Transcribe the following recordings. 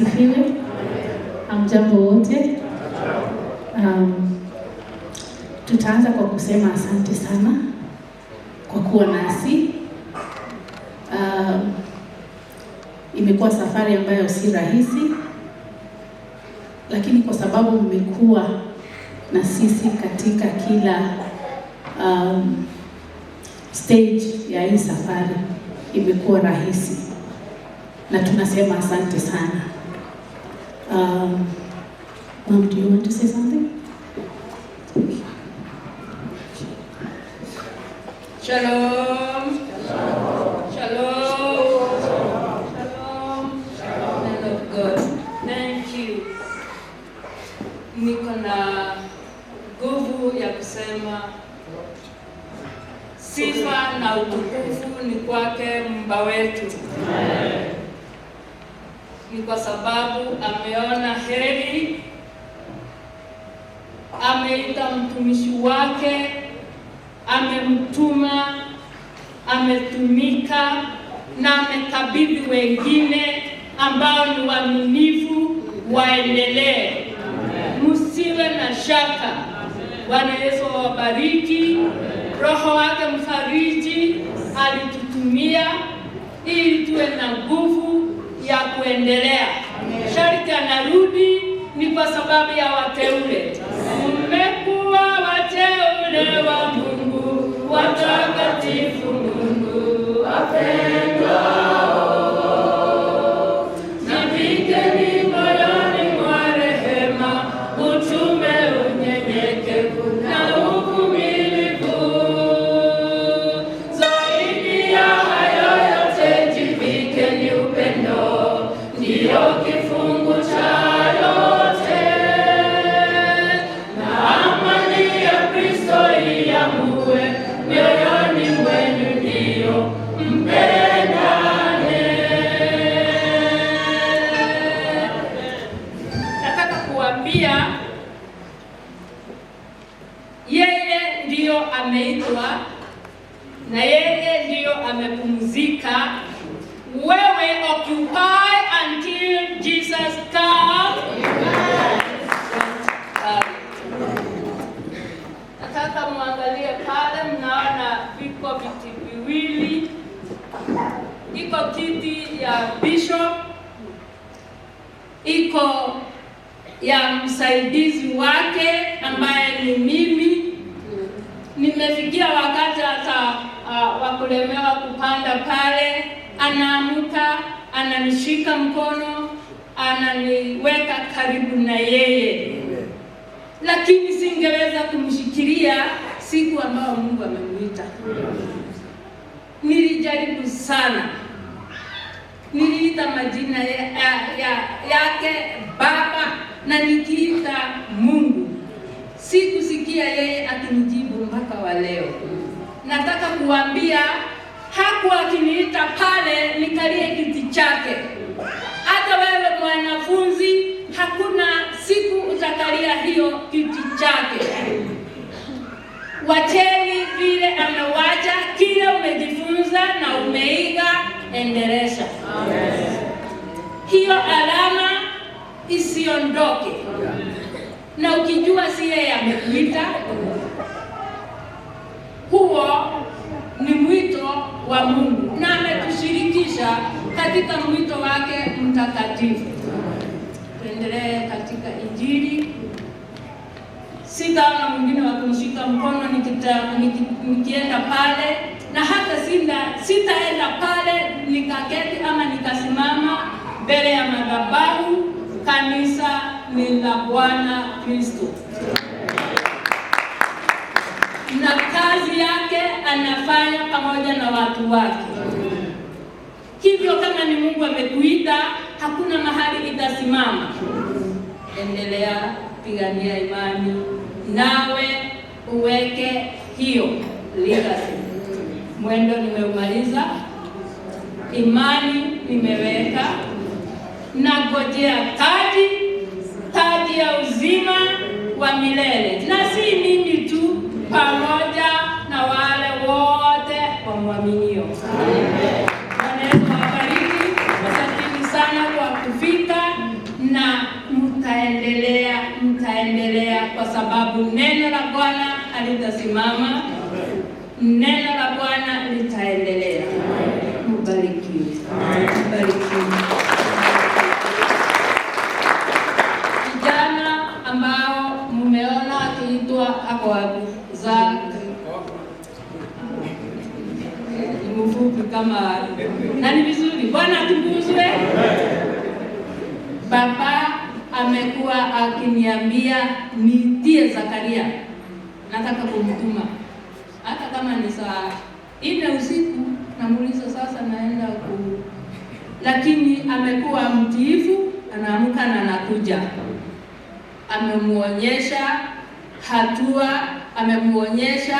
asifiwe. Hamjambo wote. Tutaanza kwa kusema asante sana kwa kuwa nasi. Imekuwa safari ambayo si rahisi, lakini kwa sababu mmekuwa na sisi katika kila stage ya hii safari, imekuwa rahisi na tunasema asante sana. Mom, do you want to say something? Shalom. Shalom. Shalom. Shalom. Man of God. Thank you. Niko na nguvu ya kusema sifa na utukufu ni kwake Muumba wetu. Ni kwa sababu ameona heri, ameita mtumishi wake, amemtuma, ametumika na amekabidhi wengine ambao ni waaminifu waendelee. Msiwe na shaka. Bwana Yesu awabariki. Roho wake mfariji alitutumia ili tuwe na nguvu ya kuendelea. Sharti anarudi ni kwa sababu ya wateule. Mmekuwa wateule wa Mungu, watakatifu Mungu wapendwa. Yeye ndiyo ameitwa na yeye ndiyo amepumzika. Wewe occupy until Jesus comes. Nataka muangalie pale, mnaona viko viti viwili. Iko kiti ya bishop, iko ya msaidizi wake ambaye ni mimi. Nimefikia wakati hata wakulemewa kupanda pale, anaamuka, ananishika mkono, ananiweka karibu na yeye. Lakini singeweza kumshikilia siku ambayo Mungu amemuita. Nilijaribu sana. Niliita majina yake Baba na nikiita Mungu. Sikusikia yeye akinijibu mpaka wa leo. Nataka kuambia hakuwa akiniita pale nikalie kiti chake. Hata wewe mwanafunzi, hakuna siku utakalia hiyo kiti chake. Wacheni vile amewacha, kile umejifunza na umeiga, endelesha. Hiyo alama isiondoke. Na ukijua si yeye amekuita, huo ni mwito wa Mungu na ametushirikisha katika mwito wake mtakatifu. Tuendelee katika Injili. Sitaona mwingine wa kunishika mkono nikienda pale, na hata sitaenda pale nikaketi ama nikasimama mbele ya madhabahu. Kanisa ni la Bwana Kristo na kazi yake anafanya pamoja na watu wake. Hivyo kama ni Mungu amekuita, hakuna mahali itasimama. Endelea pigania imani, nawe uweke hiyo legacy. Mwendo nimeumaliza, imani nimeweka, nangojea taji ya uzima wa milele, na si mimi tu, pamoja na wale wote wamwaminio. Bwana Yesu awabariki. Asanteni sana kwa kufika. litaendelea kwa sababu neno la Bwana halitasimama. Neno la Bwana litaendelea. Mbarikiwe. Mbarikiwe. Kijana ambao mmeona akiitwa ako wapi? Zak. Mfupi kama na ni vizuri. Bwana atukuzwe. Baba amekuwa akiniambia nitie Zakaria. Nataka kumtuma. Hata kama ni saa 4 usiku namuuliza sasa naenda lakini amekuwa mtiifu, anaamka na anakuja. Amemuonyesha hatua, amemuonyesha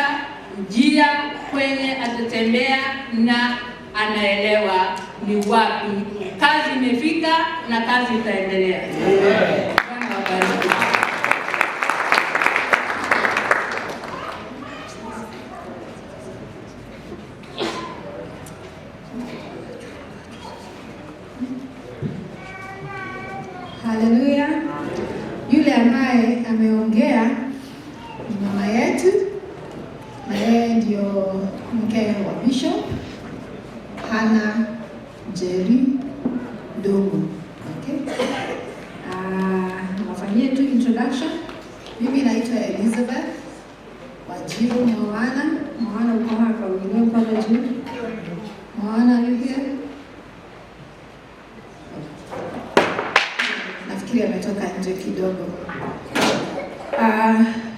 njia kwenye atatembea na anaelewa ni wapi kazi imefika na kazi itaendelea. Bwana wabariki. Haleluya. Yule ambaye ameongea ni mama yetu, na yeye ndio mke wa Bishop Hana Jerry Dogo. Okay. Nafanyia tu introduction. Mimi naitwa Elizabeth Wajiru Mwana. Mwana uko hapa, uliwe pale juu. Mwana yupi? Nafikiri ametoka nje kidogo.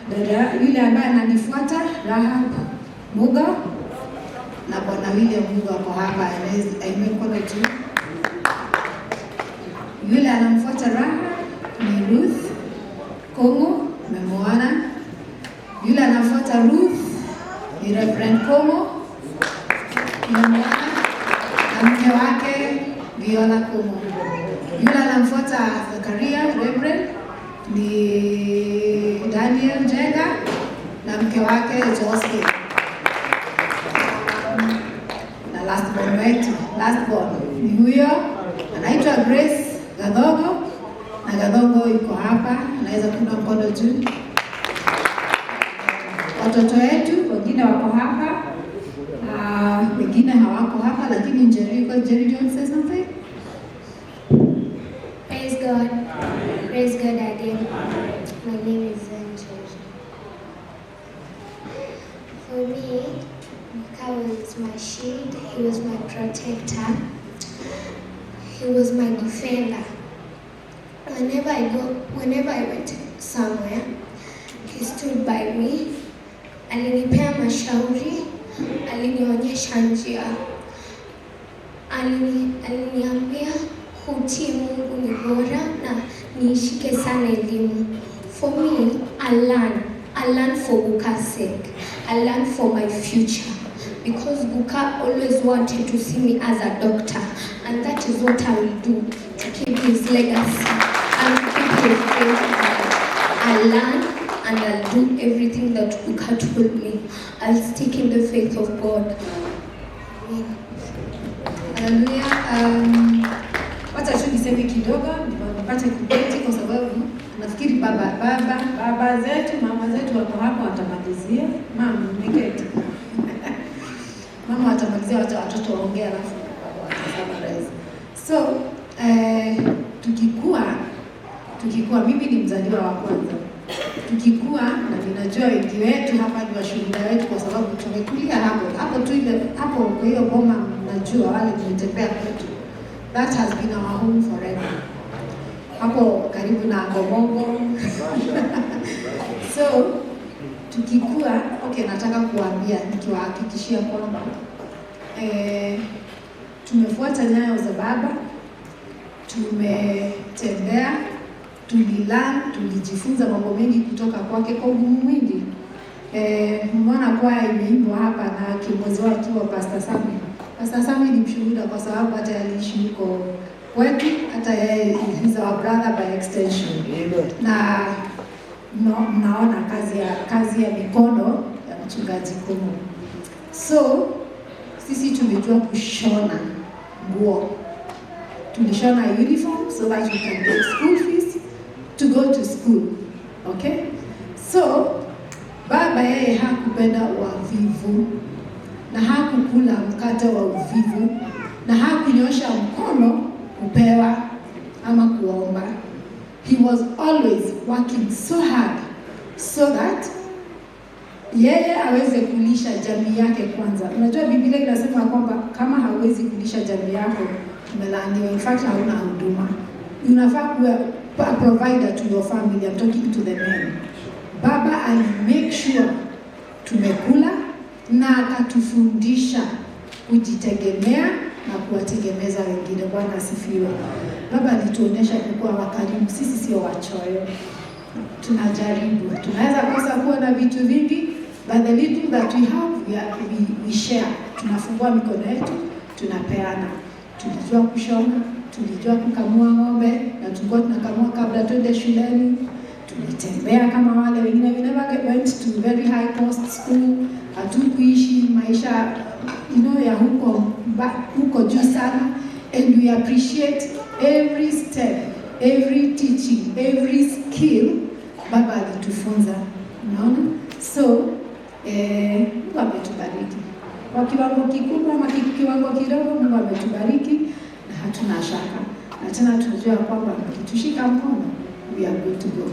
Dada yule ambaye ananifuata Rahab Muga na Bwana William Muga kwa hapa, imekona juu. Yule anamfuata Rahab ni Ruth Kongo, mmemwona. Yule anafuata Ruth ni Reverend Kongo, mmemwona, na mke wake Viola Kongo. Yule anamfuata Zakaria Reverend ni Daniel Jenga na mke wake Joseph. Na last born ni huyo anaitwa Grace Gadongo, na Gadongo yuko hapa, anaweza kuna mkono juu. Watoto wetu wengine wako hapa, wengine hawako hapa, lakini Jerry, do you want to say something? Praise God. Praise God again. My name is Angel. For me, God was my shield. He was my protector. He was my defender. Whenever I went somewhere, he stood by me. Alinipea mashauri, alinionyesha njia. Aliniambia kutii Mungu ni bora na niishike sana elimu. For me, I learn for Guka's sake. I learn for my future. Because Guka always wanted to see me as a doctor. And that is what I will do to keep his legacy and keep his faith. I learn and I'll do everything that Guka told me. I'll stick in the faith of God. Amen. Haleluya. Wacha tu niseme kidogo nipate kubeti kwa sababu nafikiri baba zetu, mama zetu wako hapa watamalizia. Mama niketi. Mama watamalizia, watoto waongea alafu watasummarize. So, tukikua mimi ni mzaliwa wa kwanza. Tukikua na ninajua wengi wetu hapa ni washuhuda wetu kwa sababu tumekulia hapo tu ile hapo kwa hiyo boma, najua wale tumetembea kwetu. That has been our home forever. Hapo karibu na Gomongo. So, tukikua, nataka kuambia nikiwahakikishia kwamba tumefuata nyayo za baba, tumetembea, tulijifunza mambo mengi kutoka kwake kwa ugumu mwingi. Mwana kwaya imeimbwa hapa na kiongozi wake wa Pastor Sami. Pastor Sami ni mshuhuda kwa sababu hata aliishi huko kwetu, hata yeye is our brother by extension. Na mnaona kazi ya mikono ya mchungaji Komo. So sisi tumejua kushona nguo. Tulishona uniform so that we can get school fees to go to school. Okay? So baba yeye hakupenda wavivu na hakukula mkate wa uvivu na hakunyosha mkono kupewa ama kuomba. He was always working so hard so that yeye aweze kulisha jamii yake kwanza. Unajua Biblia inasema kwamba kama hauwezi kulisha jamii yako umelaaniwa. In fact, hauna huduma. Unafaa kuwa a provider to your family. I'm talking to the men. Baba ali make sure tumekula na akatufundisha kujitegemea na kuwategemeza wengine. Bwana asifiwe. Baba alituonesha kuwa wakarimu. Sisi sio wachoyo. Tunajaribu. Tunaweza kosa kuwa na vitu vingi, but the little that we have, we share. Tunafungua mikono yetu, tunapeana. Tulijua kushona, tulijua kukamua ng'ombe, na tulikuwa tunakamua kabla twende shuleni. Tulitembea kama wale wengine. We never went to very high cost school. Hatukuishi maisha ya huko juu sana. And we appreciate every step, every teaching, every skill baba alitufunza. Unaona? So Mungu ametubariki kwa kiwango kikubwa ama kiwango kidogo. Mungu ametubariki na hatuna shaka, na tena tunajua kwamba akitushika mkono we are good to go.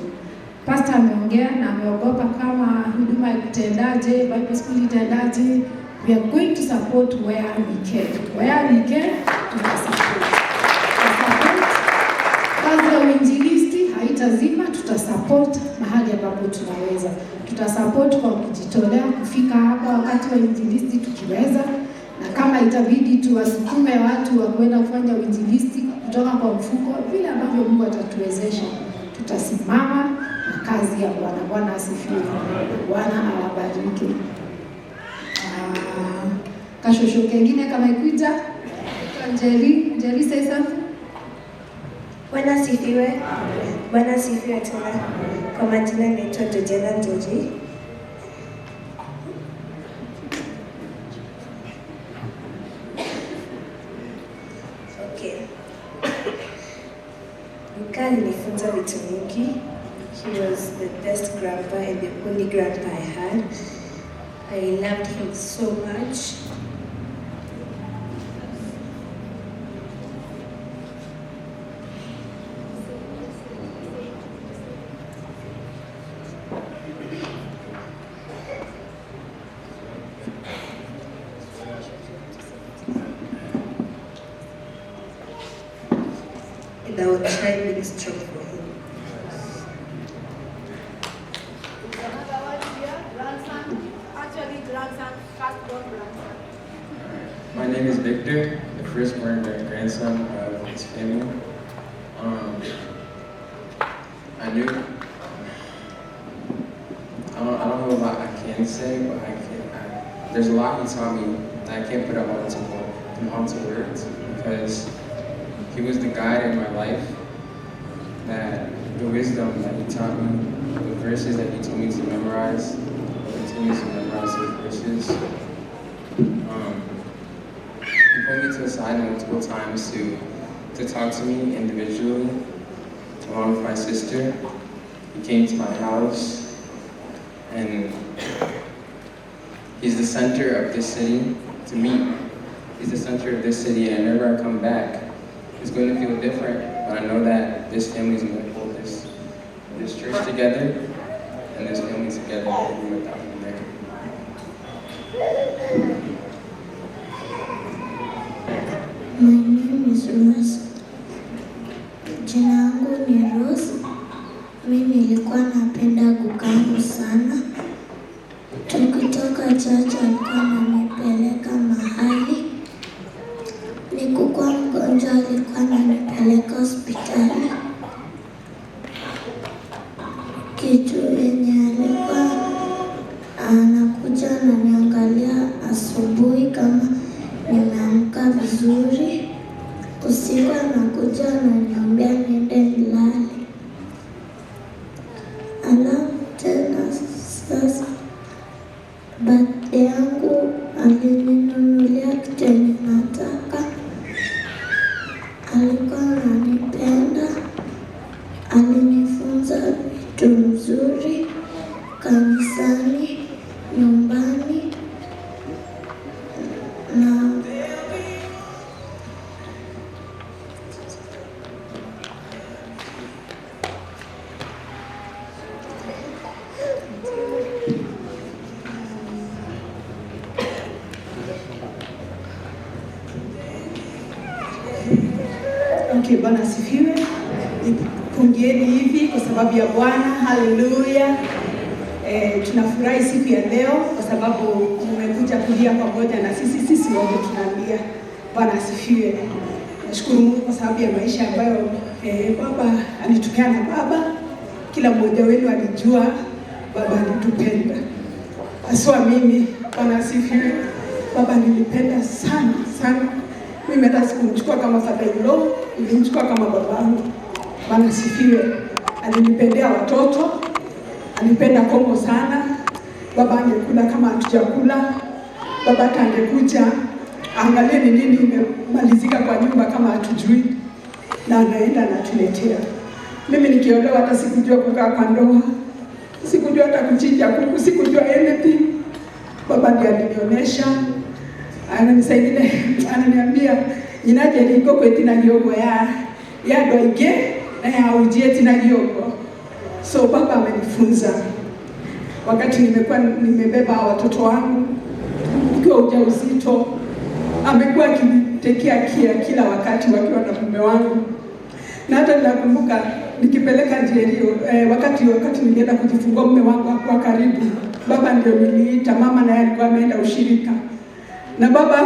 Pastor ameongea na ameogopa kama huduma itaendaje, Bible school itaendaje. We are going to support where we can. Where we can, tutasupport. Kazi ya uinjilisti haitazima, tutasupport mahali ambapo tunaweza. Tutasupport kwa kujitolea kufika hapa wakati wa uinjilisti tukiweza, na kama itabidi tuwasukume watu wa kwenda kufanya uinjilisti kutoka kwa mfuko, vile ambavyo Mungu atatuwezesha, tutasimama na kazi ya Bwana. Bwana asifiwe. Bwana awabariki. Kashosho kengine kama ikuja. Njeri say something. Bwana asifiwe. Bwana asifiwe tena. Kwa majina naitwa Jojena Njoji. Okay. Mika alinifunza vitu mingi. He was the best grandpa and the only grandpa I had. I loved him so much. And I will try being strong for him. My name is Victor, the firstborn grandson of his family. I don't know a lot I can say, but there's a lot he taught me that I can't put up onto words, because he was the guide in my life, that the wisdom that he taught me, the verses that he told me to memorize, he told me to memorize those verses. He pulled me to the side multiple times to talk to me individually, along with my sister. He came to my house, and he's the center of this city to me. He's the center of this city, and whenever I come back, it's going to feel different, but I know that this family is going to hold this church together, and this family together, even without me there. My name is Rose. Jina langu ni Rose. Mimi nilikuwa napenda kukangu sana. Tukitoka church alikuwa ananipeleka mahali. Nikukuwa mgonjwa alikuwa ananipeleka hospitali. Kitu yenye alikuwa anakuja ananiangalia asubuhi kama nimeamka vizuri. Usiku anakuja ananiambia niende nilale. Alafu tena sasa birthday yangu alininunulia kitu yenye nataka. Alikuwa ananipenda, alinifunza vitu mzuri. Okay, Bwana asifiwe. Pungieni hivi kwa sababu ya Bwana. Haleluya. Tunafurahi siku ya leo kwa sababu mmekuja kulia pamoja na sisi wote tunalia. Bwana asifiwe. Nashukuru Mungu kwa sababu ya maisha ambayo Baba alitupeana. Baba, kila mmoja wenu alijua Baba alitupenda. Haswa mimi, Bwana asifiwe. Baba nilipenda sana sana. Mimi hata sikumchukua kama father-in-law, nilimchukua kama babangu. Bwana asifiwe. Alinipendea watoto, alipenda Kongo sana. Baba angekula kama hatujakula. Baba hata angekuja angalie ni nini imemalizika kwa nyumba kama hatujui, na anaenda anatuletea. Mimi nikiolewa hata sikujua kukaa kwa ndoa, sikujua hata kuchinja kuku, sikujua anything. Baba ndiye alinionyesha. Ananisaidia, ananiambia inaje niko kweti na yogo ya doige na ya ujieti na yogo. So Baba amenifunza. Wakati nimebeba watoto wangu nikiwa ujauzito, amekuwa akinitekea kila wakati wakiwa na mume wangu. Na hata ninakumbuka nikipeleka Njerio, wakati nilienda kujifungua mume wangu hakuwa karibu. Baba ndio niliita, mama naye alikuwa ameenda ushirika. Na Baba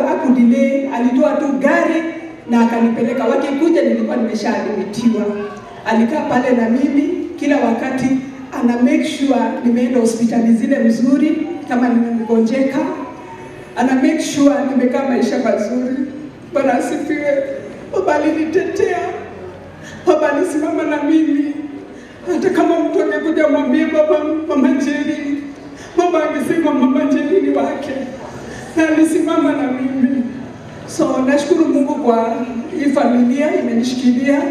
haku delay, alitoa tu gari na akanipeleka. Wakikuja nilikuwa nimeshaadmitiwa. Alikaa pale na mimi kila wakati, ana make sure nimeenda hospitali zile mzuri kama nimegonjeka. Ana make sure nimekaa maisha mazuri. Bwana asifiwe. Baba alinitetea. Baba alisimama na mimi. Hata kama mtu angekuja mwambie Baba Mama Njeri, Baba angesema Mama Njeri ni wake. Na alisimama na mimi. So nashukuru Mungu kwa hii familia imenishikilia,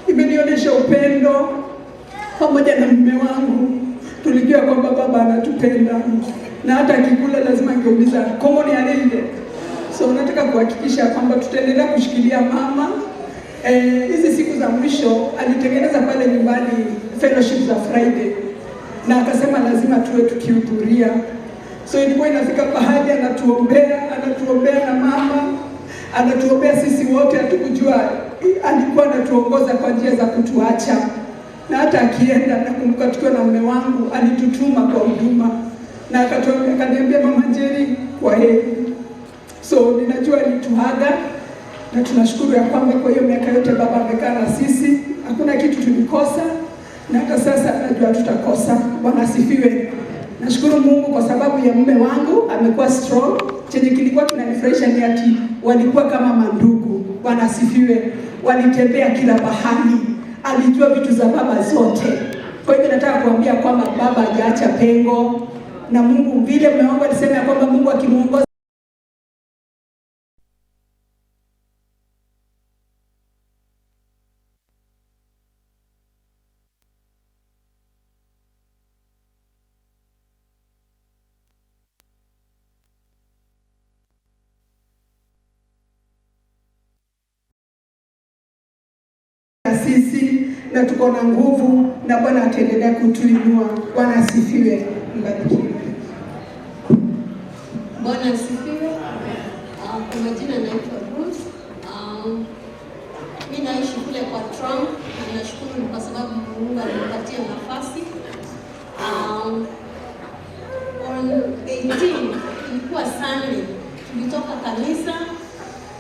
imenionyesha upendo. Pamoja na mume wangu tulijua kwamba Baba anatupenda, na hata akikula lazima angeuliza komo ni alinde. So nataka kuhakikisha kwamba tutaendelea kushikilia mama. Hizi siku za mwisho alitengeneza pale nyumbani fellowship za Friday, na akasema lazima tuwe tukihudhuria. So ilikuwa inafika pahali anatuombea na mama, anatuombea sisi wote. Hatukujua alikuwa anatuongoza kwa njia za kutuacha. Na hata akienda, nakumbuka tukiwa na mume wangu alitutuma kwa huduma, na akaniambia Mama Njeri kwa heri. So ninajua alituaga, na tunashukuru ya kwamba kwa hiyo miaka yote Baba amekaa na sisi, hakuna kitu tulikosa, na hata sasa najua tutakosa. Bwana asifiwe. Nashukuru Mungu kwa sababu ya mume wangu, amekuwa strong. Chenye kilikuwa kinanifurahisha ni ati walikuwa kama mandugu. Bwana asifiwe. Walitembea kila pahali. Alijua vitu za Baba zote. Kwa hivyo nataka kuambia kwamba Baba hajaacha pengo, na Mungu vile mume wangu alisema kwamba Mungu akimuongoza sisi, na tuko na nguvu, na Bwana ataendelea kutuinua. Bwana asifiwe. Mbarikiwe. Bwana asifiwe. Kwa majina naitwa Bruce. Mimi naishi kule kwa Trump, na nashukuru kwa sababu Mungu alinipatia nafasi. On 18 ilikuwa Sunday, tulitoka kanisa.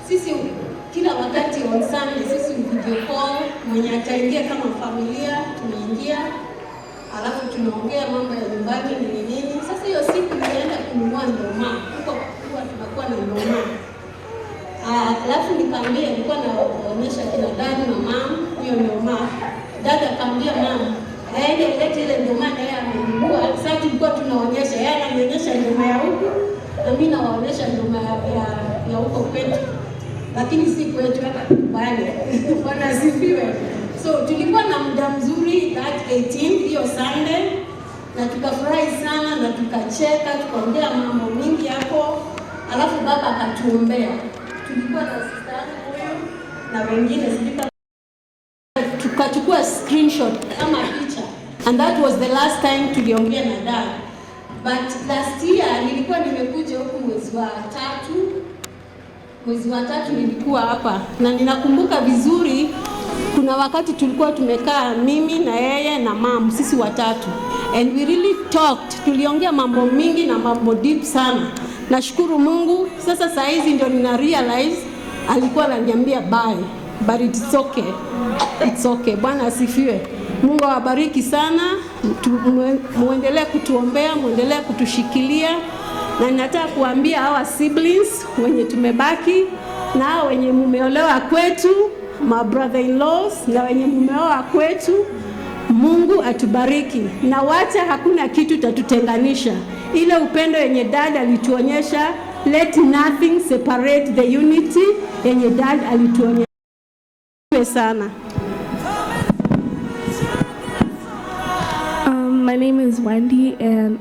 Sisi kila wakati on Sunday sisi video call, mwenye ataingia kama familia tunaingia, alafu tunaongea mambo ya nyumbani nini. Sasa hiyo siku nilienda kununua ndoma, huko tunakuwa na ndoma. Alafu nikaambia, nilikuwa naonyesha kina dada na mama hiyo ndoma. Dada kaambia mama, aende lete ile ndoma na yeye amenunua. Sasa tulikuwa tunaonyesha, yeye ananionyesha ndoma ya huko na mimi nawaonyesha ndoma ya huko kwetu. Lakini si kwetu hata nyumbani. Bwana asifiwe. So tulikuwa na muda mzuri that 18 hiyo Sunday, na tukafurahi sana na tukacheka, tukaongea mambo mingi hapo. Alafu Baba akatuombea. Tulikuwa na sister huyo na wengine sipika, tukachukua screenshot kama picha, and that was the last time tuliongea na dad. But last year nilikuwa nimekuja huku mwezi wa 3 mwezi wa 3 nilikuwa hapa na ninakumbuka vizuri, kuna wakati tulikuwa tumekaa mimi na yeye na mom, sisi watatu, and we really talked. Tuliongea mambo mingi na mambo deep sana. Nashukuru Mungu, sasa saa hizi ndio nina realize alikuwa ananiambia bye, but it's okay. It's okay. Bwana asifiwe. Mungu awabariki sana. Muendelee kutuombea, muendelee kutushikilia. Na ninataka kuambia hawa siblings wenye tumebaki na wenye mumeolewa kwetu, my brother-in-laws na wenye mumeoa kwetu, Mungu atubariki. Na wacha hakuna kitu tatutenganisha. Ile upendo yenye dad alituonyesha, let nothing separate the unity yenye dad alituonyesha sana. My name is Wendy, and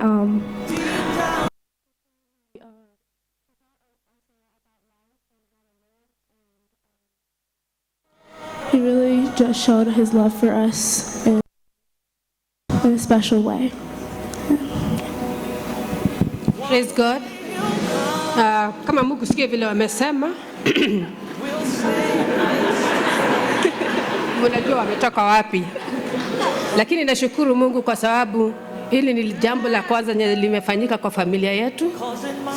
he really just showed his love for us in a special way. Praise God. Kama Mungu sikia vile wamesema, unajua wametoka wapi. Lakini nashukuru Mungu kwa sababu hili ni jambo la kwanza limefanyika kwa familia yetu.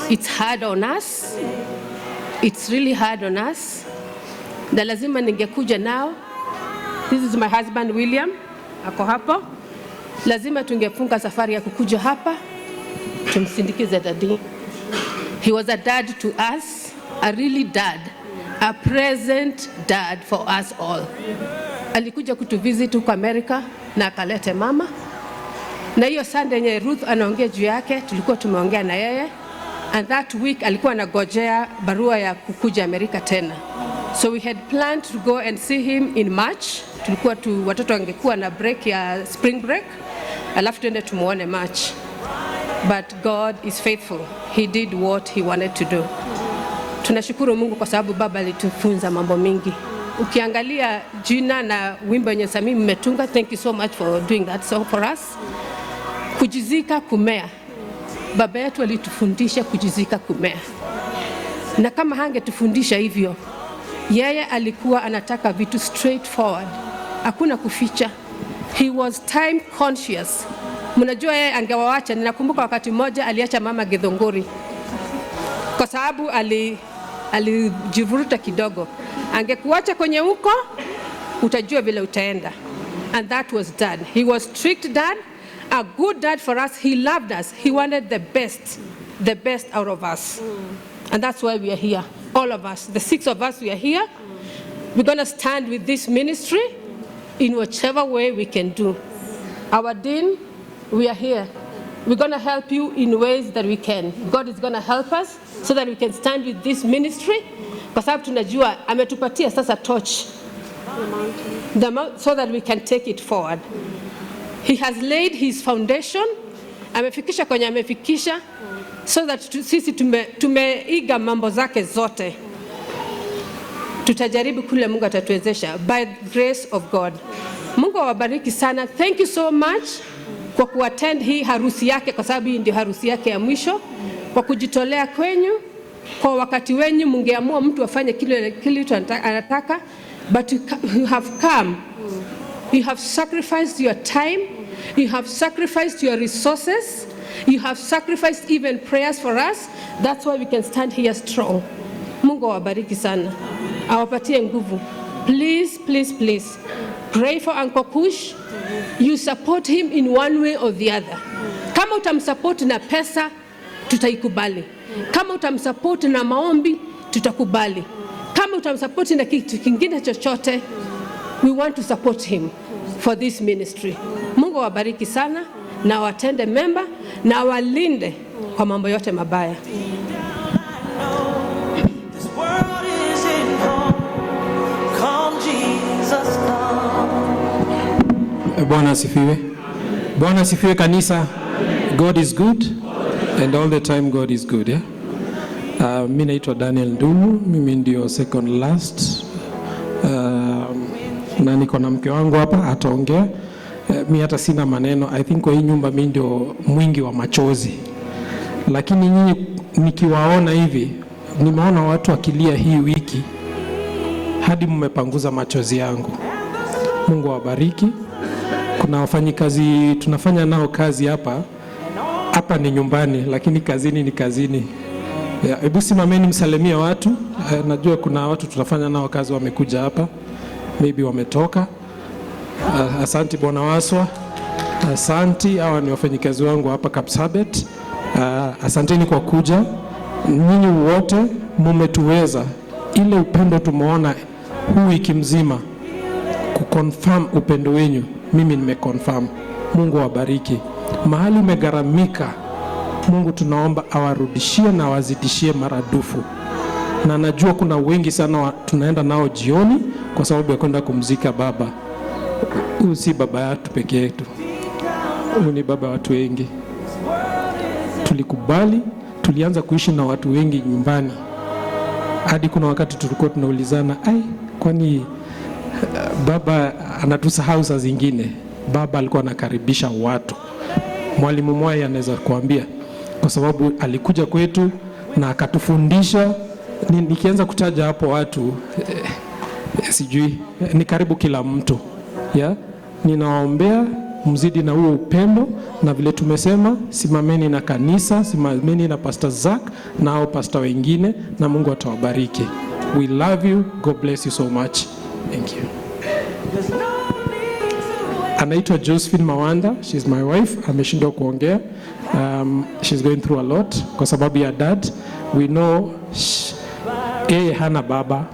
It's hard on us. It's really hard on us. Na lazima ningekuja nao. This is my husband William. Ako hapo. Lazima tungefunga safari ya kukuja hapa. Tumsindikize daddy. He was a dad to us. A really dad. A present dad for us all. Alikuja kutuvisit huko America na akalete mama. Na hiyo Sunday yenye Ruth anaongea juu yake, tulikuwa tumeongea na yeye. And that week alikuwa anagojea barua ya kukuja Amerika tena. So we had planned to go and see him in March. Tulikuwa watoto wangekuwa na break ya spring break. Alafu tuende tumuone March. But God is faithful. He did what he wanted to do. Tunashukuru Mungu kwa sababu baba alitufunza mambo mingi. Ukiangalia jina na wimbo yenye Sami mmetunga, thank you so much for doing that song for us. Kujizika kumea. Baba yetu alitufundisha kujizika kumea. Na kama hangetufundisha hivyo, yeye alikuwa anataka vitu straightforward. Hakuna kuficha. He was time conscious. Mnajua yeye angewaacha. Ninakumbuka wakati mmoja aliacha mama Githongori. Kwa sababu alijivuruta kidogo. Angekuacha kwenye huko, utajua vile utaenda. And that was dad. He was strict dad, a good dad for us. He loved us. He wanted the best out of us. And that's why we are here. All of us, the 6 of us, we are here. We're going to stand with this ministry in whichever way we can do. Our dean, we are here. We're going to help you in ways that we can. God is going to help us so that we can stand with this ministry. Kwa sababu tunajua ametupatia sasa torch so that we can take it forward. He has laid his foundation. Amefikisha kwenye amefikisha so that sisi tumeiga mambo zake zote. Tutajaribu kule Mungu atatuwezesha by the grace of God. Mungu awabariki sana. Thank you so much kwa kuattend hii harusi yake, kwa sababu hii ndio harusi yake ya mwisho, kwa kujitolea kwenyu. Kwa wakati wenyu mungeamua mtu afanye kile anataka, but you have come. You have sacrificed your time. You have sacrificed your resources. You have sacrificed even prayers for us. That's why we can stand here strong. Mungu awabariki sana. Awapatie nguvu. Please, please, please pray for Uncle Kush. You support him in one way or the other. Kama utamsupport na pesa, tutaikubali. Kama utamsupport na maombi, tutakubali. Kama utamsupport na kitu kingine chochote, we want to support him for this ministry. Mungu awabariki sana na watende mema na walinde kwa mambo yote mabaya. Bwana asifiwe. Bwana asifiwe kanisa. God is good and all the time God is good, yeah? Mimi naitwa Daniel Ndulu, mimi ndio second last. Na niko na mke wangu hapa ataongea. Mimi hata sina maneno. I think kwa hii nyumba mimi ndio mwingi wa machozi. Lakini nyinyi nikiwaona hivi nimeona watu wakilia hii wiki hadi mmepanguza machozi yangu. Mungu awabariki. Kuna wafanyikazi tunafanya nao kazi hapa. Hapa ni nyumbani lakini kazini ni kazini. Hebu simameni msalimie watu. Najua kuna watu tunafanya nao kazi wamekuja hapa. Maybe wametoka. Asanti Bwana Waswa. Asanti, hawa ni wafanyikazi wangu hapa Kapsabet. Asanteni kwa kuja. Nyinyi wote mmetuweza. Ile upendo tumeona huu wiki mzima kuconfirm upendo wenyu, mimi nimeconfirm. Mungu awabariki. Mahali umegharamika, Mungu tunaomba awarudishie na awazidishie maradufu. Na najua kuna wengi sana tunaenda nao jioni kwa sababu ya kwenda kumzika baba. Huyu si baba yetu pekee yetu. Huyu ni baba watu wengi. Tulikubali, tulianza kuishi na watu wengi nyumbani. Hadi kuna wakati tulikuwa tunaulizana, kwani baba anatusahau saa zingine? Baba alikuwa anakaribisha watu. Mwalimu Mwai anaweza kuambia kwa sababu alikuja kwetu na akatufundisha. Nikianza kutaja hapo watu sijui ni karibu kila mtu. Ninawaombea mzidi na huo upendo, na vile tumesema, simameni na kanisa, simameni na Pastor Zack na hao pastor wengine, na Mungu atawabariki. We love you. God bless you so much. Thank you. Anaitwa Josephine Mawanda. She's my wife. Ameshindwa kuongea. She's going through a lot kwa sababu ya dad. We know yeye hana baba.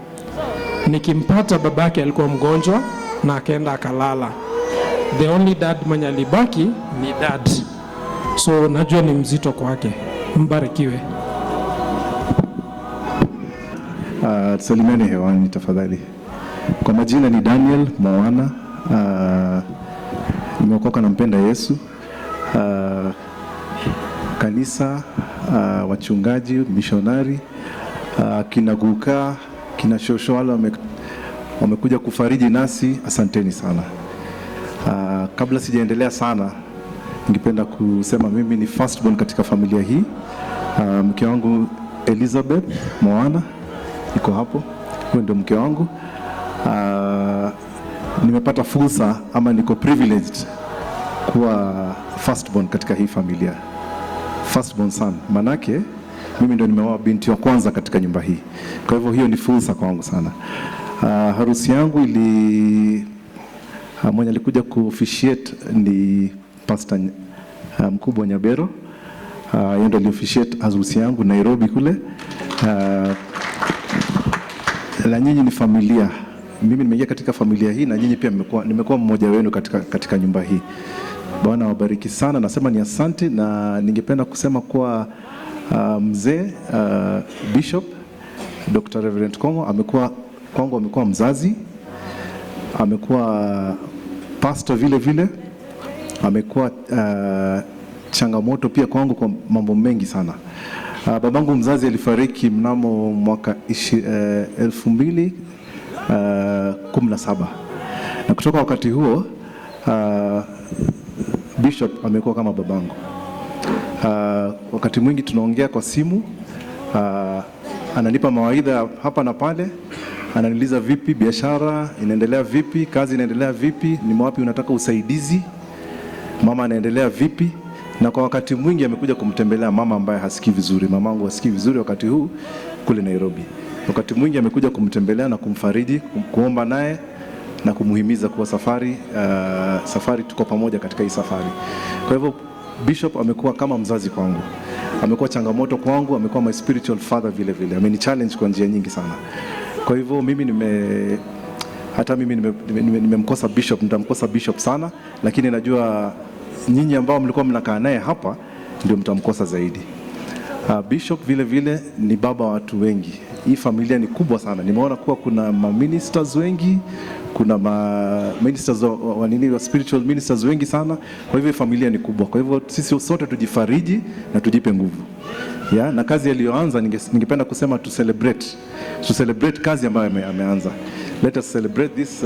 Nikimpata babake alikuwa mgonjwa na akaenda akalala. The only dad mwenye alibaki ni dad. So najua ni mzito kwake. Mbarikiwe. Salimiani hewani tafadhali. Kwa majina ni Daniel Mwana. Nimeokoka na mpenda Yesu. Kanisa, wachungaji, missionary, kina Guka, kina Shosho wale wamekuja kufariji nasi, asanteni sana. Kabla sijaendelea sana, ningependa kusema mimi ni firstborn katika familia hii. Mke wangu Elizabeth Mwana iko hapo. Huyo ndio mke wangu. Nimepata fursa ama niko privileged kuwa firstborn katika hii familia. Firstborn son. Manake mimi ndio nimeoa binti wa kwanza katika nyumba hii. Kwa hivyo hiyo ni fursa kwangu sana. Harusi yangu mwenye alikuja ku-officiate ni Pastor mkubwa Nyabero. Yeye ndio ali-officiate harusi yangu Nairobi kule. La nyinyi ni familia. Mimi nimeingia katika familia hii na nyinyi pia nimekuwa mmoja wenu katika nyumba hii. Bwana wabariki sana. Nasema ni asante, na ningependa kusema kwa mzee Bishop Dr. Reverend Kongo amekuwa mzazi, amekuwa pastor vile vile, amekuwa changamoto pia kwangu kwa mambo mengi sana. Babangu mzazi alifariki mnamo mwaka 2017. Na kutoka wakati huo Bishop amekuwa kama babangu. Wakati mwingi tunaongea kwa simu, ananipa mawaidha hapa na pale, ananiuliza vipi biashara inaendelea vipi, kazi inaendelea vipi, ni wapi unataka usaidizi, mama anaendelea vipi. Na kwa wakati mwingi amekuja kumtembelea mama ambaye hasikii vizuri. Mamangu hasikii vizuri wakati huu kule Nairobi. Wakati mwingi amekuja kumtembelea na kumfariji, kuomba naye na kumuhimiza kuwa safari tuko pamoja katika hii safari. Kwa hivyo Bishop amekuwa kama mzazi kwangu. Amekuwa changamoto kwangu, amekuwa my spiritual father vile vile. Ameni challenge kwa njia nyingi sana. Kwa hivyo mimi nimemkosa Bishop, nitamkosa Bishop sana, lakini najua nyinyi ambao mlikuwa mnakaa naye hapa ndio mtamkosa zaidi. Bishop vile vile ni baba wa watu wengi. Hii familia ni kubwa sana. Nimeona kuwa kuna ministers wengi, kuna ministers wa spiritual ministers wengi sana. Kwa hivyo familia ni kubwa. Kwa hivyo sisi sote tujifariji na tujipe nguvu. Na kazi aliyoanza ningependa kusema to celebrate kazi ambayo ameanza. Let us celebrate this.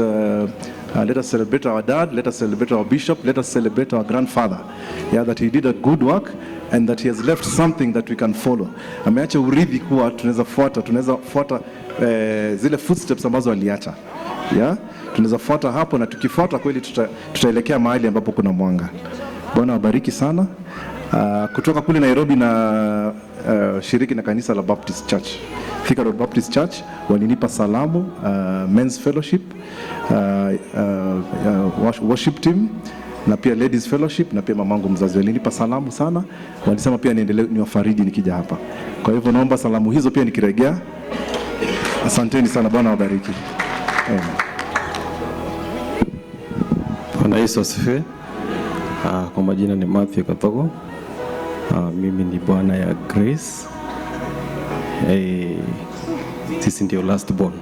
Let us celebrate our dad. Let us celebrate our bishop. Let us celebrate our grandfather. That he did a good work and that he has left something that we can follow. Ameacha urithi kuwa tunaweza fuata zile footsteps ambazo aliacha. Yeah? Tunaweza fuata hapo, na tukifuata kweli tutaelekea mahali ambapo kuna mwanga. Bwana wabariki sana. Kutoka kule Nairobi na shiriki na kanisa la Baptist Church, Thika Road Baptist Church, walinipa salamu, men's fellowship, worship team, na pia ladies fellowship, na pia mamangu mzazi walinipa salamu sana. Walisema pia niwafariji nikija hapa. Kwa hivyo naomba salamu hizo pia nikiregea. Asanteni sana, Bwana wabariki. Bwana Yesu asifiwe. Kwa majina ni Matthew Katogo. Mimi ni bwana ya Grace. Sisi ndio last born.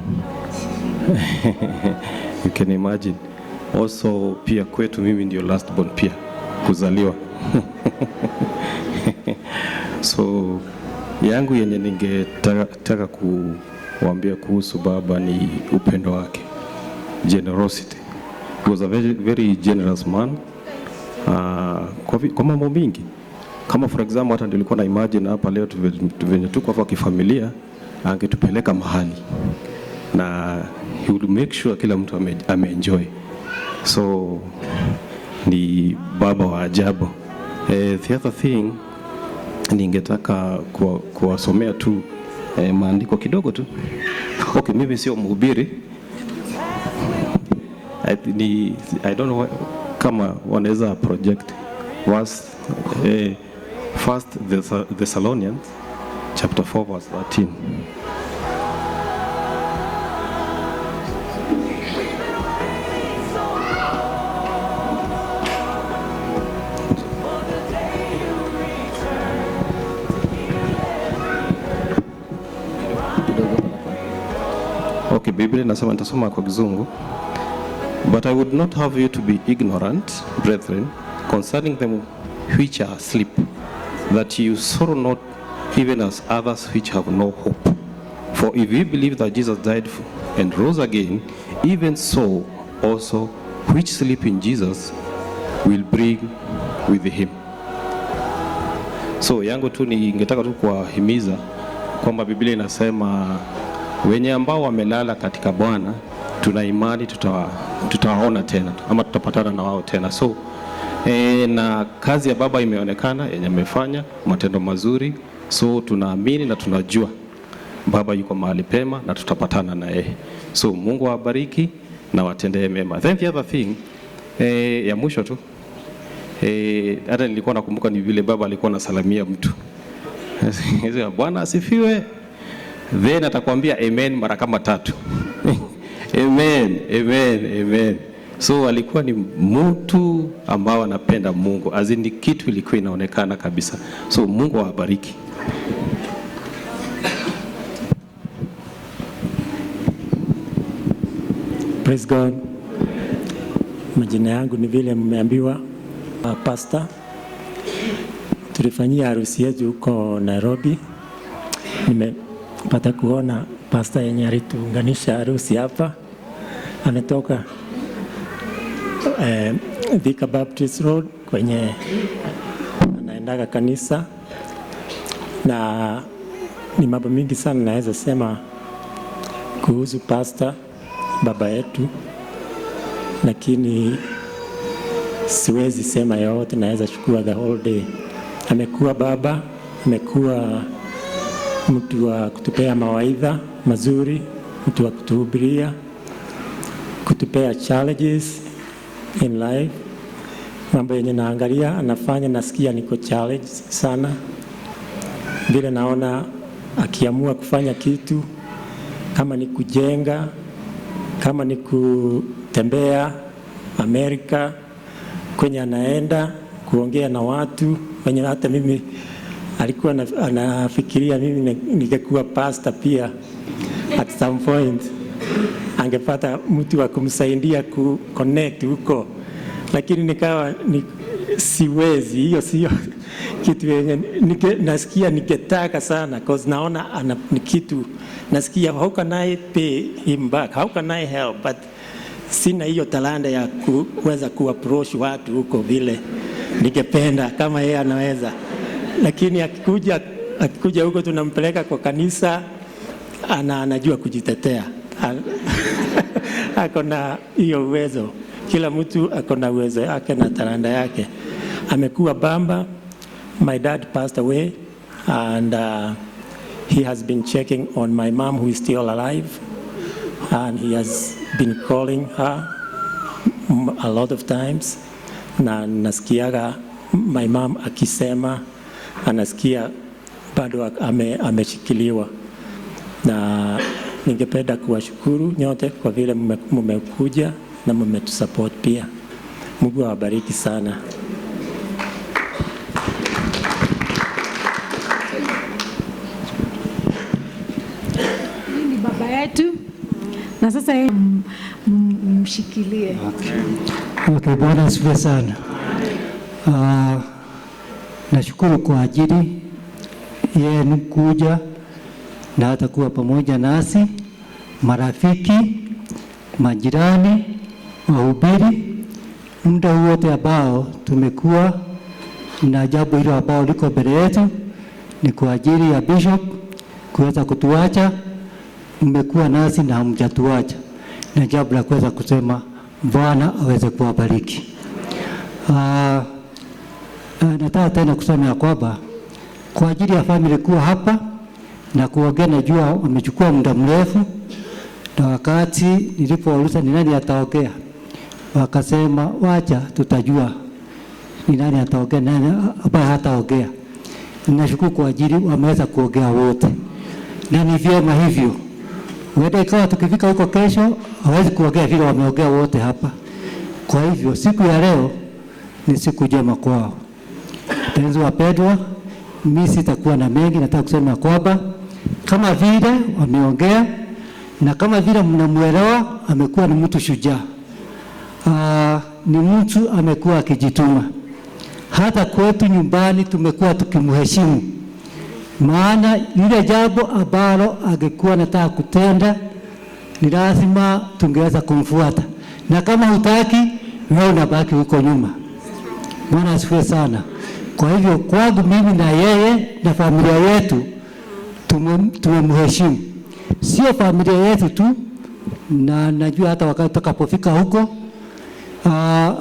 You can imagine. Also pia kwetu mimi ndio last born pia kuzaliwa. So yangu yenye ningetaka kuambia kuhusu baba ni upendo wake. Generosity. He was a very, very generous man. Kwa mambo mingi. Kama for example hata nilikuwa na imagine hapa leo venye tuko hapa kifamilia, angetupeleka mahali na he would make sure kila mtu ameenjoy. So ni baba wa ajabu. The other thing ningetaka kuwasomea tu maandiko kidogo tu. Okay, mimi sio mhubiri. I don't know kama wanaweza project was First Thessalonians chapter 4 verse 13. Okay, Biblia inasema, nitasoma kwa Kizungu. But I would not have you to be ignorant, brethren, concerning them which are asleep, that you sorrow not even as others which have no hope. For if you believe that Jesus died and rose again, even so also which sleep in Jesus will bring with him. So yangu tu ningetaka tu kuwahimiza kwamba Biblia inasema wenye ambao wamelala katika Bwana tuna imani tutawaona tena ama tutapatana na wao tena. So na kazi ya baba imeonekana yenye amefanya matendo mazuri, so tunaamini na tunajua baba yuko mahali pema na tutapatana na yeye. So Mungu awabariki na watendee mema. Then the other thing ya mwisho tu hata nilikuwa nakumbuka ni vile baba alikuwa anasalamia mtu. Bwana asifiwe. Then atakwambia amen mara kama 3. Amen, amen, amen. So alikuwa ni mtu ambao anapenda Mungu. Azini kitu ilikuwa inaonekana kabisa. So Mungu awabariki. Praise God. Majina yangu ni vile mmeambiwa, pastor. Tulifanyia harusi yetu huko Nairobi. Nimepata kuona pastor yenye alituunganisha harusi hapa. Ametoka Thika Baptist Road kwenye anaendaga kanisa, na ni mambo mingi sana naweza sema kuhusu pastor baba yetu, lakini siwezi sema yote, naweza chukua the whole day. Amekuwa baba, amekuwa mtu wa kutupea mawaidha mazuri, mtu wa kutuhubiria, kutupea challenges in life. Mambo yenye naangalia anafanya, nasikia niko challenge sana. Vile naona akiamua kufanya kitu, kama ni kujenga, kama ni kutembea Amerika, kwenye anaenda kuongea na watu wenye hata mimi alikuwa anafikiria mimi ningekuwa pastor pia at some point, angepata mtu wa kumsaidia ku connect huko, lakini nikawa siwezi. Hiyo sio kitu yenye nasikia ningetaka sana, cause naona ni kitu nasikia, how can I pay him back, how can I help, but sina hiyo talanta ya kuweza kuapproach watu huko vile ningependa kama yeye anaweza. lakini akikuja huko tunampeleka kwa kanisa, anajua kujitetea. Ako na hiyo uwezo. Kila mtu ako na uwezo yake na talanta yake. Amekuwa bamba. My dad passed away and he has been checking on my mom who is still alive, and he has been calling her a lot of times. Na nasikiaga my mom akisema anasikia bado ameshikiliwa. Na ningependa kuwashukuru nyote kwa vile mmekuja na mmetusupport pia. Mungu awabariki sana. Ni baba yetu na sasa yeye mshikilie. Okay, Bwana asifiwe sana. Nashukuru kwa ajili yenu kuja na hata kuwa pamoja nasi, marafiki, majirani, wahubiri, muda wote ambao tumekuwa na jambo hilo ambao liko mbele yetu ni kwa ajili ya Bishop kuweza kutuacha. Mmekuwa nasi na hamjatuacha, na jambo la kuweza kusema Bwana aweze kuwabariki. Nataka tena kusema ya kwamba kwa ajili ya family kuwa hapa na kuongea, najua wamechukua muda mrefu, na wakati nilipouliza ni nani ataongea, wakasema wacha tutajua ni nani ataongea, nani ambaye hataongea. Ninashukuru kwa ajili wameweza kuongea wote, na ni vyema hivyo. Wenda ikawa tukifika huko kesho hawezi kuongea vile wameongea wote hapa. Kwa hivyo siku ya leo ni siku njema kwao. Penzi wapendwa, mimi sitakuwa na mengi. Nataka kusema kwamba kama vile wameongea na kama vile mnamuelewa, amekuwa ni mtu shujaa. Ni mtu amekuwa akijituma. Hata kwetu nyumbani tumekuwa tukimheshimu, maana lile jambo ambalo angekuwa anataka kutenda ni lazima tungeweza kumfuata, na kama hutaki wewe unabaki huko nyuma. Bwana asifiwe sana. Kwa hivyo kwangu mimi na yeye na familia yetu tumemheshimu. Sio familia yetu tu, na najua hata wakati tutakapofika huko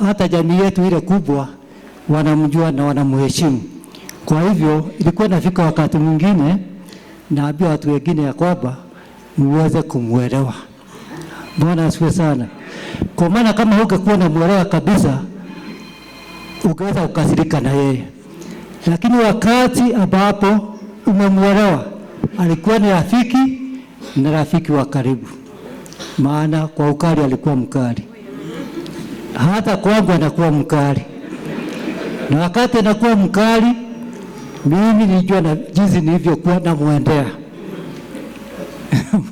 hata jamii yetu ile kubwa wanamjua na wanamheshimu. Kwa hivyo ilikuwa nafika wakati mwingine naambia watu wengine ya kwamba muweze kumuelewa. Bwana asifiwe sana. Kwa maana kama ungekuwa unamuelewa kabisa, ungeweza kukasirika na yeye. Lakini wakati ambapo umemuelewa, alikuwa ni rafiki na rafiki wa karibu. Maana kwa ukali alikuwa mkali. Hata kwangu anakuwa mkali. Na wakati anakuwa mkali, mimi nilijua na jinsi nilivyokuwa namuendea.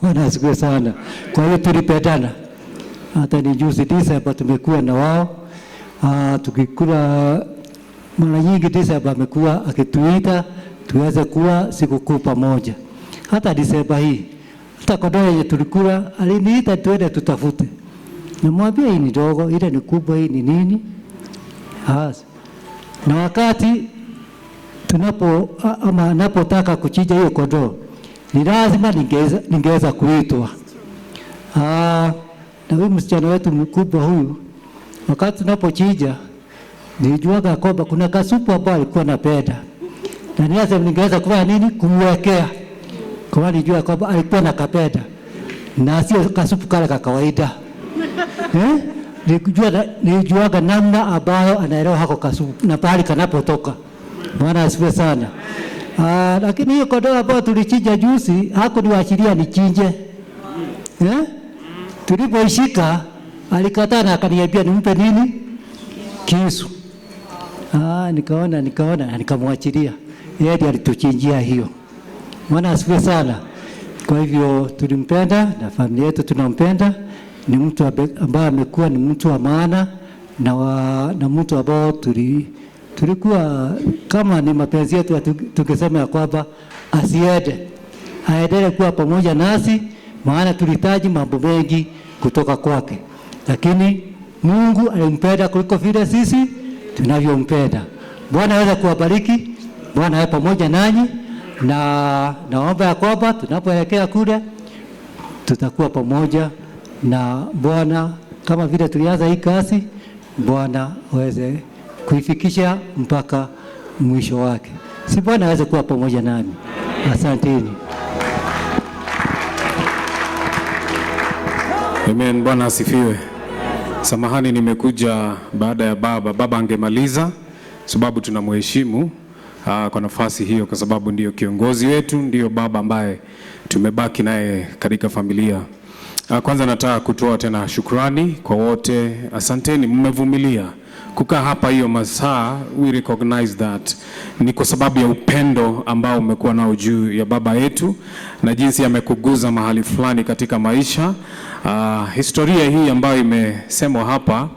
Bwana asifiwe sana. Kwa hiyo tulipendana. Hata ni juzi December tumekuwa na wao. Tukikula mara nyingi December amekuwa akituita tuweze kuwa sikukuu pamoja. Hata December hii, hata kondoo yenye tulikula aliniita tuende tutafute. Namwambia hii ni dogo, ile ni kubwa, hii ni nini? Na wakati napotaka kuchinja hiyo kondoo, ni lazima ningeweza kuitwa. Na huyu msichana wetu mkubwa huyu, wakati tunapochinja, nilijuaga kwamba kuna kasupu ambao alikuwa anapenda. Na niaze ningeweza kufanya nini? Kumwekea. Kwa maana nilijua kwamba alikuwa anakapenda. Na sio kasupu kale ka kawaida. Nilijuaga namna ambayo anaelewa hako kasupu na pahali kanapotoka. Bwana asifiwe sana. Lakini hiyo kondoo ambayo tulichinja juzi, hakuniachilia nichinje. Tulipoishika alikataa na akaniambia nimpe nini? Kisu. Nikaona na nikamwachilia. Yeye ndiye alituchinjia hiyo. Bwana asifiwe sana. Kwa hivyo tulimpenda na familia yetu tunampenda. Ni mtu ambaye amekuwa ni mtu wa maana na mtu ambao tulikuwa kama ni mapenzi yetu tukisema ya kwamba aendelee kuwa pamoja nasi, maana tulihitaji mambo mengi kutoka kwake. Lakini Mungu alimpenda kuliko vile sisi tunavyompenda. Bwana aweze kuwabariki Bwana awe pamoja nanyi, na naomba ya kwamba tunapoelekea kule tutakuwa pamoja na Bwana kama vile tulianza hii kazi, Bwana aweze kuifikisha mpaka mwisho wake. Si Bwana aweze kuwa pamoja nami. Asanteni. Amen. Bwana asifiwe. Samahani, nimekuja baada ya baba angemaliza, sababu tunamheshimu kwa nafasi hiyo, kwa sababu ndiyo kiongozi wetu, ndiyo baba ambaye tumebaki naye katika familia. Kwanza nataka kutoa tena shukrani kwa wote. Asanteni, mmevumilia kukaa hapa hiyo masaa. We recognize that ni kwa sababu ya upendo ambao umekuwa nao juu ya baba yetu na jinsi amekuguza mahali fulani katika maisha. Historia hii ambayo imesemwa hapa,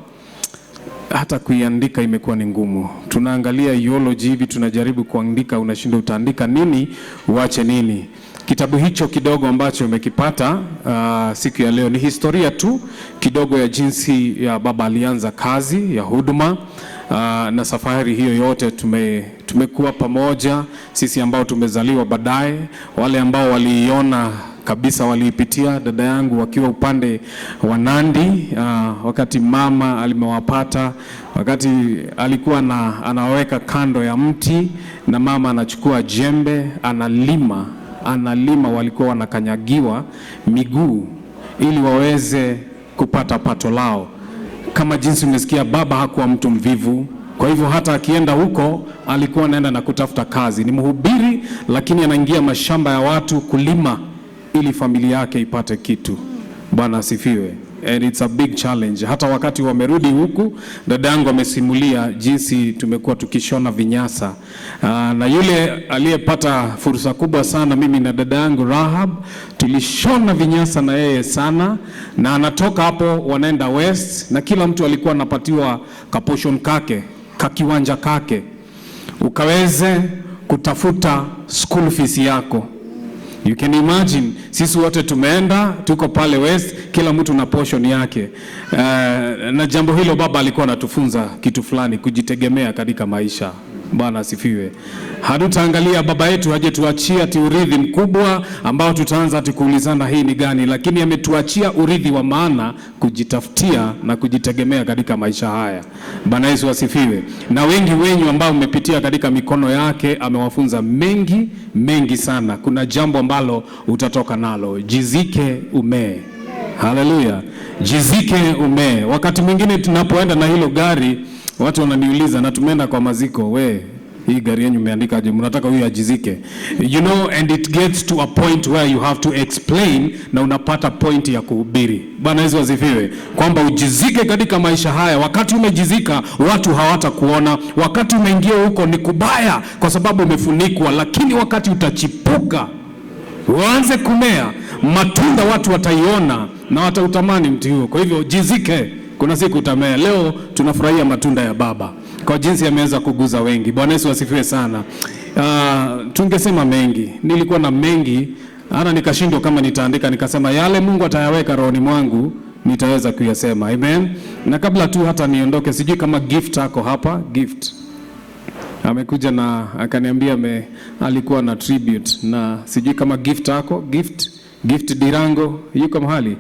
hata kuiandika imekuwa ni ngumu. Tunaangalia eulogy hivi, tunajaribu kuandika, unashinda utaandika nini, uache nini. Kitabu hicho kidogo ambacho umekipata siku ya leo ni historia tu kidogo ya jinsi ya baba alianza kazi ya huduma, na safari hiyo yote tumekuwa pamoja, sisi ambao tumezaliwa baadaye, wale ambao waliiona kabisa waliipitia, dada yangu wakiwa upande wa Nandi, wakati mama alimewapata, wakati alikuwa anaweka kando ya mti na mama anachukua jembe analima, walikuwa wanakanyagiwa miguu ili waweze kupata pato lao. Kama jinsi umesikia, baba hakuwa mtu mvivu, kwa hivyo hata akienda huko alikuwa anaenda na kutafuta kazi. Ni mhubiri, lakini anaingia mashamba ya watu kulima ili familia yake ipate kitu. Bwana asifiwe. And it's a big challenge. Hata wakati wamerudi huku, dada yangu amesimulia jinsi tumekuwa tukishona vinyasa. Na yule aliyepata fursa kubwa sana, mimi na dada yangu Rahab, tulishona vinyasa na yeye sana, na anatoka hapo wanaenda West, na kila mtu alikuwa anapatiwa kaposhon kake, kakiwanja kake, ukaweze kutafuta school fees yako. You can imagine, sisi wote tumeenda, tuko pale West, kila mtu na portion yake. Na jambo hilo baba alikuwa anatufunza kitu fulani, kujitegemea katika maisha. Bwana asifiwe. Hatutaangalia baba yetu haje tuachia ati urithi mkubwa ambao tutaanza ati kuulizana hii ni gani, lakini ametuachia urithi wa maana, kujitafutia na kujitegemea katika maisha haya. Bwana Yesu asifiwe. Na wengi wenyu ambao mmepitia katika mikono yake, amewafunza mengi sana. Kuna jambo ambalo utatoka nalo, jizike umee. Haleluya. Jizike umee. Wakati mwingine tunapoenda na hilo gari, watu wananiuliza, na tumeenda kwa maziko, hii gari yenu umeandika aje, mnataka huyu ajizike? You know, and it gets to a point where you have to explain, na unapata point ya kuhubiri. Bwana Yesu asifiwe. Kwamba ujizike katika maisha haya. Wakati umejizika, watu hawatakuona. Wakati umeingia huko ni kubaya kwa sababu umefunikwa, lakini wakati utachipuka, uanze kumea matunda, watu wataiona na watautamani mti huo. Kwa hivyo jizike, kuna siku utamea. Leo tunafurahia matunda ya baba kwa jinsi ameweza kuguza wengi. Bwana Yesu asifiwe sana. Tungesema mengi, nilikuwa na mengi, hata nikashindwa kama nitaandika, nikasema yale Mungu atayaweka rohoni mwangu nitaweza kuyasema. Amen. Na kabla tu hata niondoke, sijui kama Gift ako hapa. Gift amekuja na akaniambia alikuwa na tribute, na sijui kama Gift ako. Gift Dirango yuko mahali.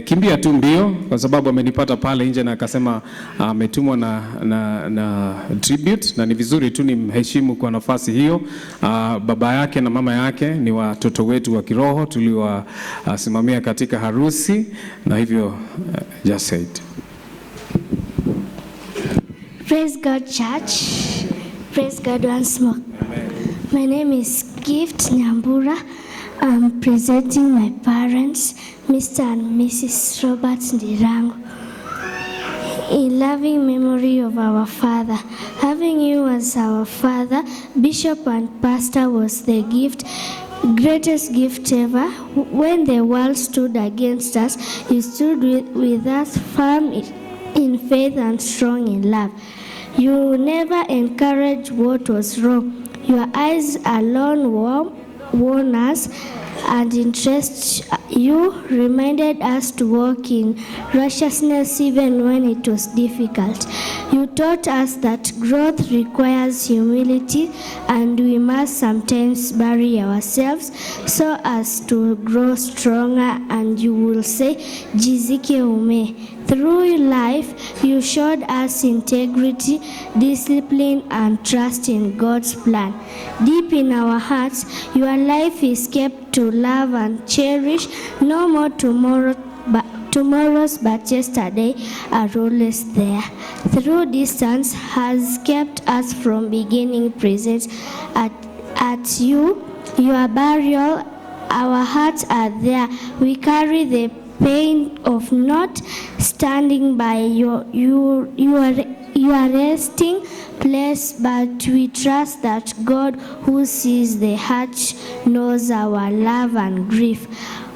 Kimbia tu mbio, kwa sababu amenipata pale nje na akasema ametumwa na tribute, na ni vizuri tu nimheshimu kwa nafasi hiyo. Baba yake na mama yake ni watoto wetu wa kiroho, tuliwasimamia katika harusi, na hivyo just say it. Praise God, church. Praise God once more. Amen. My name is Gift Nyambura. I'm presenting my parents, Mr. and Mrs. Robert Ndirango, in loving memory of our father. Having you as our father, bishop and pastor, was the greatest gift ever. When the world stood against us, you stood with us firm in faith and strong in love. You never encouraged what was wrong. Your eyes alone warn us and interest You reminded us to walk in righteousness even when it was difficult. You taught us that growth requires humility and we must sometimes bury ourselves so as to grow stronger, and you will say, Jizike ume. Through life, you showed us integrity, discipline, and trust in God's plan. Deep in our hearts, your life is kept to love and cherish. No more tomorrows, but yesterday are always there. Through distance has kept us from beginning presence at your burial. Our hearts are there. We carry the pain of not standing by your resting place, but we trust that God, who sees the heart, knows our love and grief.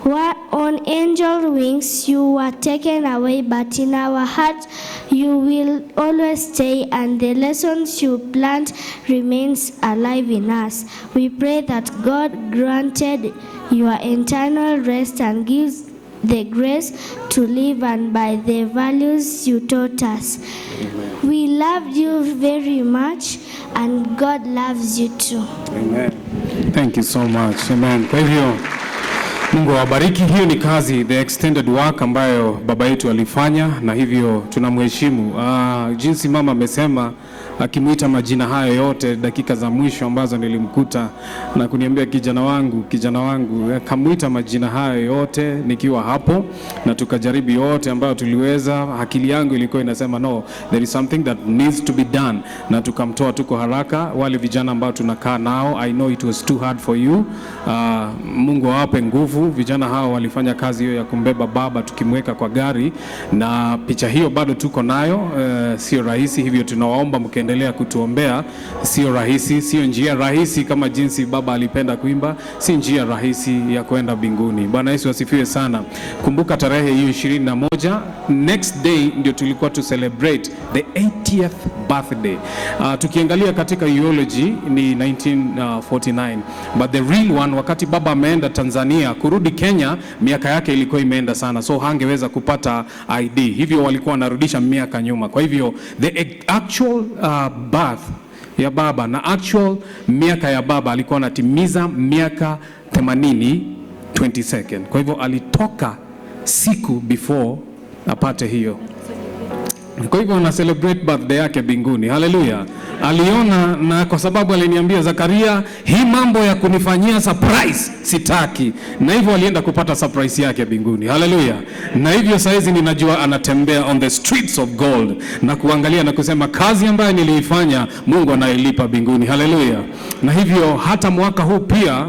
On angel wings you were taken away, but in our hearts you will always stay, and the lessons you plant remains alive in us. We pray that God granted your eternal rest and gives the grace to live and by the values you taught us. Amen. We loved you very much and God loves you too. Amen. Thank you so much. Amen. Kwa hivyo Mungu awabariki. Hiyo ni kazi, the extended work ambayo baba yetu alifanya, na hivyo tunamheshimu. Jinsi mama amesema akimuita majina hayo yote dakika za mwisho ambazo nilimkuta na kuniambia kijana wangu, akamuita majina hayo yote nikiwa hapo, na tukajaribu yote ambayo tuliweza. Akili yangu ilikuwa inasema no, there is something that needs to be done, na tukamtoa tuko haraka. Wale vijana ambao tunakaa nao, I know it was too hard for you. Mungu awape nguvu. Vijana hao walifanya kazi hiyo ya kumbeba baba tukimweka kwa gari, na picha hiyo bado tuko nayo. Sio rahisi, hivyo tunawaomba mkaendelea kutuombea. Sio rahisi, sio njia rahisi kama jinsi baba alipenda kuimba, si njia rahisi ya kwenda mbinguni. Bwana Yesu asifiwe sana. Kumbuka tarehe hiyo 21, next day ndio tulikuwa to celebrate the 80th birthday. Tukiangalia katika eulogy ni 1949, but the real one, wakati baba ameenda Tanzania, kurudi Kenya, miaka yake ilikuwa imeenda sana, so hangeweza kupata ID, hivyo walikuwa wanarudisha miaka nyuma. Kwa hivyo the actual birth ya baba na actual miaka ya baba alikuwa anatimiza miaka 80 22nd. Kwa hivyo alitoka siku before apate hiyo. Kwa hivyo ana celebrate birthday yake mbinguni. Hallelujah. Aliona, na kwa sababu aliniambia, Zakaria, hii mambo ya kunifanyia surprise sitaki, na hivyo alienda kupata surprise yake mbinguni. Hallelujah. Na hivyo saizi ninajua anatembea on the streets of gold na kuangalia na kusema kazi ambayo niliifanya Mungu anailipa mbinguni. Hallelujah. Na hivyo hata mwaka huu pia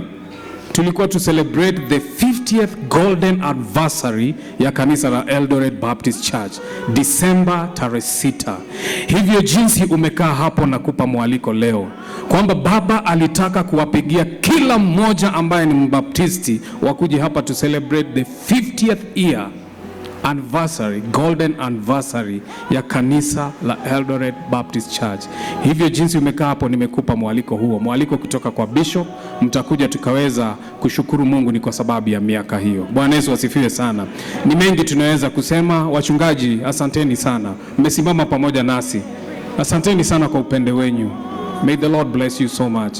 tulikuwa to celebrate the 50th golden anniversary ya kanisa la Eldoret Baptist Church, December 6. Hivyo jinsi umekaa hapo na kupa mwaliko leo kwamba baba alitaka kuwapigia kila mmoja ambaye ni mbaptisti wakuje hapa to celebrate the 50th year anniversary, golden anniversary ya kanisa la Eldoret Baptist Church. Hivyo jinsi umekaa hapo, nimekupa mwaliko huo, mwaliko kutoka kwa bishop. Mtakuja tukaweza kushukuru Mungu ni kwa sababu ya miaka hiyo. Bwana Yesu asifiwe sana. Ni mengi tunaweza kusema. Wachungaji, asanteni sana, mmesimama pamoja nasi. Asanteni sana kwa upendo wenu. May the Lord bless you so much.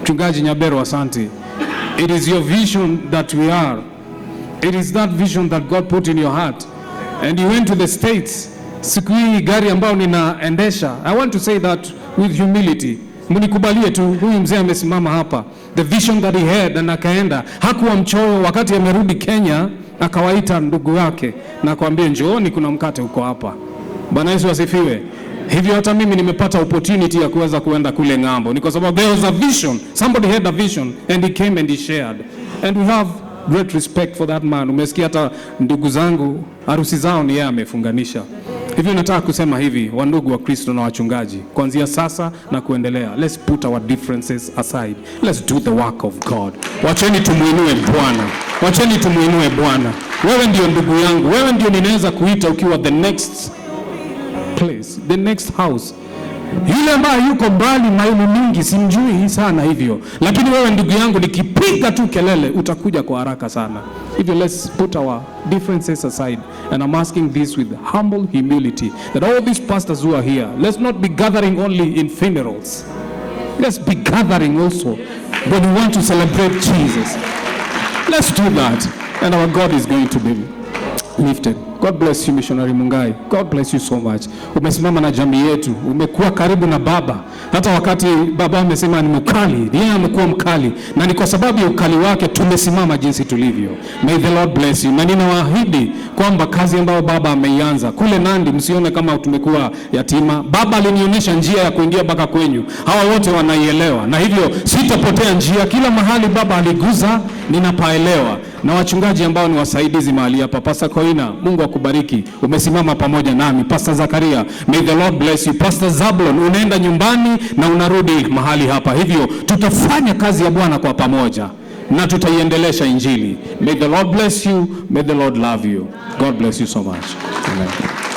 Mchungaji Nyabero, asante. It is your vision that we are. It is that vision that God put in your heart. And you went to the States. Siku hii gari ambao ninaendesha, I want to say that with humility. Mnikubalie tu, huyu mzee amesimama hapa. The vision that he had, and akaenda. Hakuwa mchoyo. Wakati amerudi Kenya, akawaita ndugu yake na kuambia, njooni kuna mkate uko hapa. Bwana Yesu asifiwe. Hivyo hata mimi nimepata opportunity ya kuweza kuenda kule ng'ambo. Ni kwa sababu there was a vision. Somebody had a vision and he came and he shared. And we have great respect for that man. Umesikia hata ndugu zangu harusi zao ni yeye amefunganisha. Hivyo nataka kusema hivi, wandugu wa Kristo na wachungaji, kuanzia sasa na kuendelea, let's put our differences aside. Let's do the work of God. Wacheni tumuinue Bwana. Wacheni tumuinue Bwana. Wewe ndio ndugu yangu. Wewe ndio ninaweza kuita ukiwa the next place, the next house. Yule ambaye yuko mbali maili mingi simjui sana hivyo, lakini wewe ndugu yangu, nikipiga tu kelele utakuja kwa haraka sana. Hivyo let's put our differences aside, and I'm asking this with humble humility, that all these pastors who are here, let's not be gathering only in funerals. Let's be gathering also when we want to celebrate Jesus. Let's do that, and our God is going to be lifted. God bless you, Missionary Mungai. God bless you so much. Umesimama na jamii yetu, umekuwa karibu na baba. Hata wakati baba amesema ni mkali, yeye amekuwa mkali, na ni kwa sababu ya ukali wake tumesimama jinsi tulivyo. May the Lord bless you. Na ninawaahidi kwamba kazi ambayo baba ameianza kule Nandi, msione kama tumekuwa yatima. Baba alinionyesha njia ya kuingia mpaka kwenyu. Hawa wote wanaielewa, na hivyo sitapotea njia. Kila mahali baba aliguza, ninapaelewa. Na wachungaji ambao ni wasaidizi mahali hapa, Pastor Koina, Mungu akubariki, umesimama pamoja nami. Pastor Zakaria, may the Lord bless you. Pastor Zablon, unaenda nyumbani na unarudi mahali hapa, hivyo tutafanya kazi ya Bwana kwa pamoja na tutaiendelesha injili. May the Lord bless you, may the Lord love you. God bless you so much. Amen.